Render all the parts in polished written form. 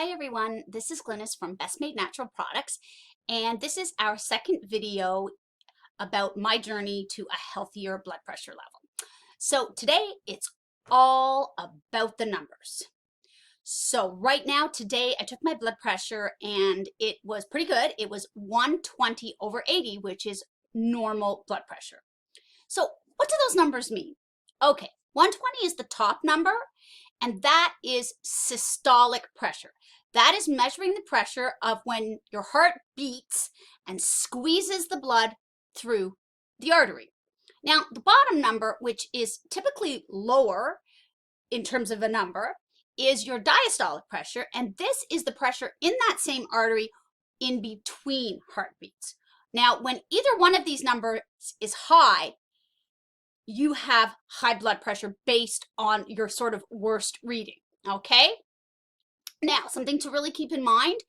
Hi everyone, this is Glynis from Best Made Natural Products, and this is our second video about my journey to a healthier blood pressure level. So today it's all about the numbers. So right now, today I took my blood pressure and it was pretty good. It was 120/80, which is normal blood pressure. So what do those numbers mean? Okay, 120 is the top number, and that is systolic pressure. That is measuring the pressure of when your heart beats and squeezes the blood through the artery. Now, the bottom number, which is typically lower in terms of a number, is your diastolic pressure, and this is the pressure in that same artery in between heartbeats. Now, when either one of these numbers is high, you have high blood pressure based on your sort of worst reading, okay? Now, something to really keep in mind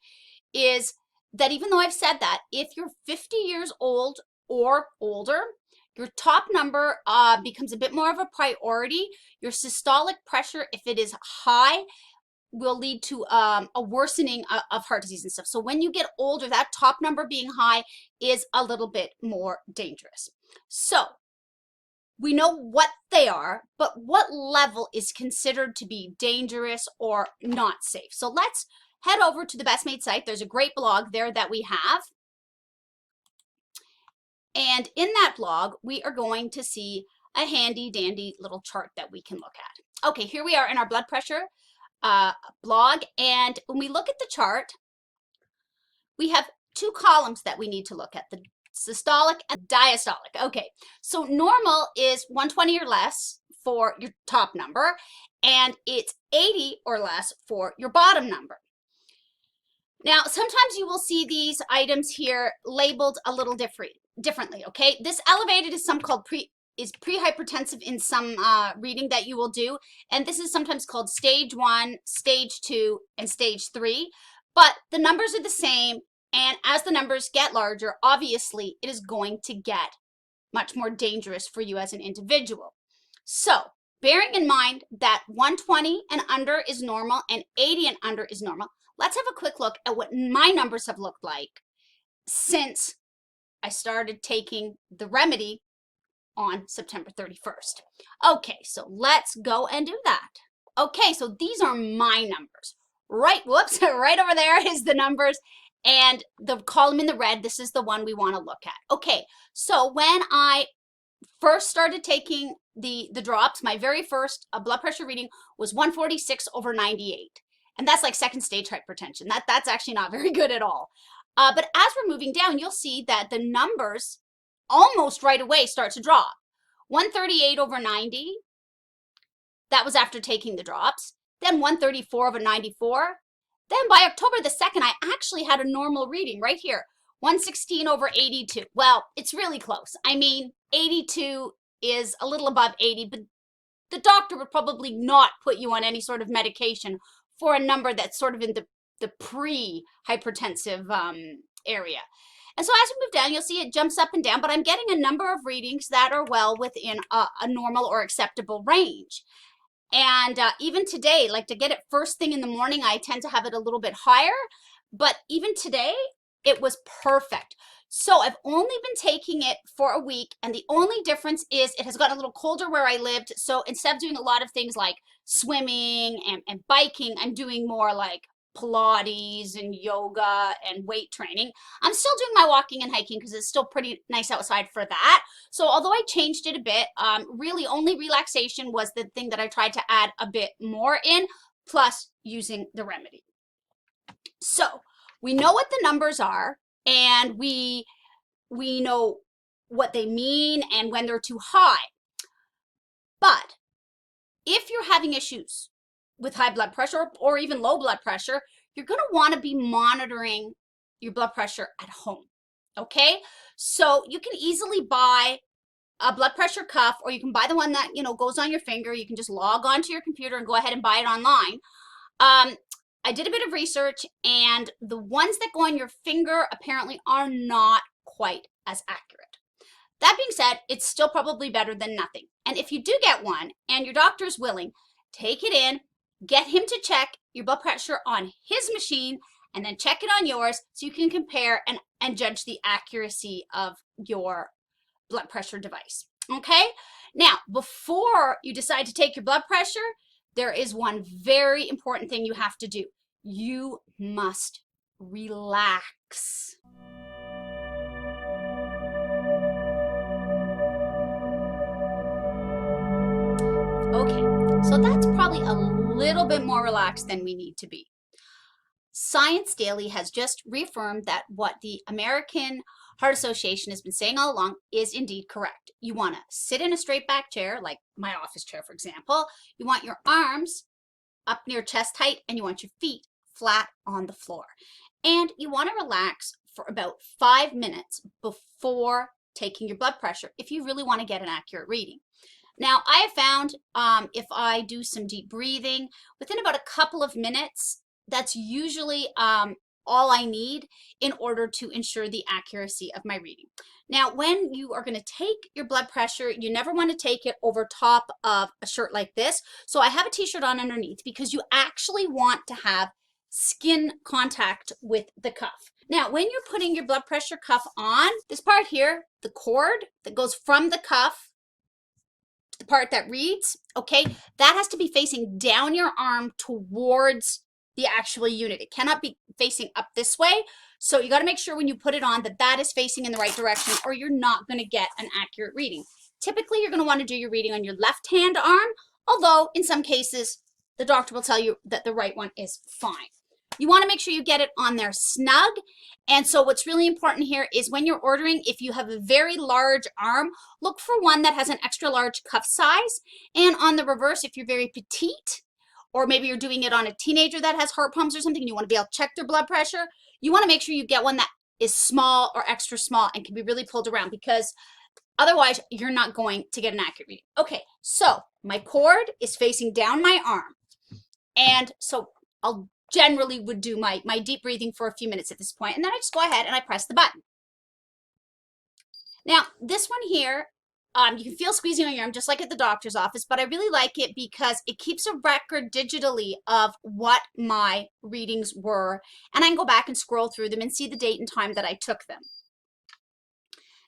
is that even though I've said that, if you're 50 years old or older, your top number becomes a bit more of a priority. Your systolic pressure, if it is high, will lead to a worsening of heart disease and stuff. So when you get older, that top number being high is a little bit more dangerous. So we know what they are, but what level is considered to be dangerous or not safe? So let's head over to the Best Made site. There's a great blog there that we have. And in that blog, we are going to see a handy dandy little chart that we can look at. Okay, here we are in our blood pressure blog. And when we look at the chart, we have two columns that we need to look at, the systolic and diastolic. Okay, so normal is 120 or less for your top number, and it's 80 or less for your bottom number. Now, sometimes you will see these items here labeled a little differently, okay? This elevated is called prehypertensive in some reading that you will do, and this is sometimes called stage 1, stage 2, and stage 3, but the numbers are the same. And as the numbers get larger, obviously, it is going to get much more dangerous for you as an individual. So, bearing in mind that 120 and under is normal and 80 and under is normal, let's have a quick look at what my numbers have looked like since I started taking the remedy on September 31st. Okay, so let's go and do that. Okay, so these are my numbers. Right over there is the numbers. And the column in the red, this is the one we want to look at. Okay, so when I first started taking the drops, my very first blood pressure reading was 146/98. And that's like second stage hypertension. That's actually not very good at all. But as we're moving down, you'll see that the numbers almost right away start to drop. 138/90, that was after taking the drops. Then 134/94. Then by October the 2nd, I actually had a normal reading right here, 116/82. Well, it's really close. I mean, 82 is a little above 80, but the doctor would probably not put you on any sort of medication for a number that's sort of in the pre-hypertensive area. And so as we move down, you'll see it jumps up and down, but I'm getting a number of readings that are well within a normal or acceptable range. And even today, like to get it first thing in the morning, I tend to have it a little bit higher, but even today, it was perfect. So I've only been taking it for a week, and the only difference is it has gotten a little colder where I lived. So instead of doing a lot of things like swimming and biking, I'm doing more like Pilates and yoga and weight training. I'm still doing my walking and hiking because it's still pretty nice outside for that. So although I changed it a bit, really only relaxation was the thing that I tried to add a bit more in, plus using the remedy. So we know what the numbers are, and we know what they mean and when they're too high. But if you're having issues with high blood pressure or even low blood pressure, you're going to want to be monitoring your blood pressure at home, okay? So you can easily buy a blood pressure cuff, or you can buy the one that, goes on your finger. You can just log onto your computer and go ahead and buy it online. I did a bit of research, and the ones that go on your finger apparently are not quite as accurate. That being said, it's still probably better than nothing. And if you do get one and your doctor is willing, take it in, get him to check your blood pressure on his machine and then check it on yours so you can compare and judge the accuracy of your blood pressure device. Okay? Now, before you decide to take your blood pressure, there is one very important thing you have to do. You must relax. Okay, so that's probably a little bit more relaxed than we need to be. Science Daily has just reaffirmed that what the American Heart Association has been saying all along is indeed correct. You want to sit in a straight back chair, like my office chair, for example. You want your arms up near chest height, and you want your feet flat on the floor. And you want to relax for about 5 minutes before taking your blood pressure if you really want to get an accurate reading. Now, I have found if I do some deep breathing, within about a couple of minutes, that's usually all I need in order to ensure the accuracy of my reading. Now, when you are going to take your blood pressure, you never want to take it over top of a shirt like this. So I have a t-shirt on underneath because you actually want to have skin contact with the cuff. Now, when you're putting your blood pressure cuff on, this part here, the cord that goes from the cuff, the part that reads, okay, that has to be facing down your arm towards the actual unit. It cannot be facing up this way. So you got to make sure when you put it on that that is facing in the right direction, or you're not going to get an accurate reading. Typically, you're going to want to do your reading on your left hand arm, although in some cases, the doctor will tell you that the right one is fine. You want to make sure you get it on there snug. And so what's really important here is when you're ordering, if you have a very large arm, look for one that has an extra large cuff size. And on the reverse, if you're very petite, or maybe you're doing it on a teenager that has heart problems or something, and you want to be able to check their blood pressure, you want to make sure you get one that is small or extra small and can be really pulled around, because otherwise you're not going to get an accurate reading. Okay, so my cord is facing down my arm. And so I'll generally would do my deep breathing for a few minutes at this point, and then I just go ahead and I press the button. Now, this one here, you can feel squeezing on your arm just like at the doctor's office, but I really like it because it keeps a record digitally of what my readings were, and I can go back and scroll through them and see the date and time that I took them.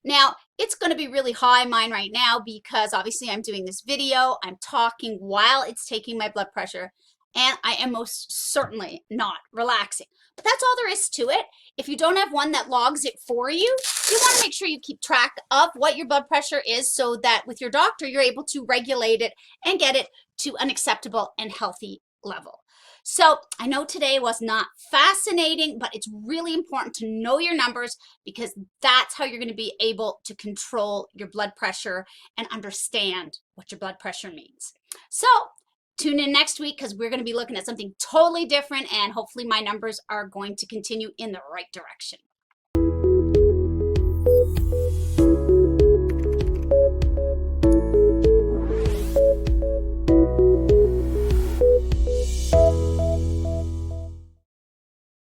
Now, it's going to be really high mine right now because obviously I'm doing this video, I'm talking while it's taking my blood pressure, and I am most certainly not relaxing. But that's all there is to it. If you don't have one that logs it for you, you want to make sure you keep track of what your blood pressure is so that with your doctor, you're able to regulate it and get it to an acceptable and healthy level. So I know today was not fascinating, but it's really important to know your numbers because that's how you're going to be able to control your blood pressure and understand what your blood pressure means. So tune in next week because we're going to be looking at something totally different, and hopefully my numbers are going to continue in the right direction.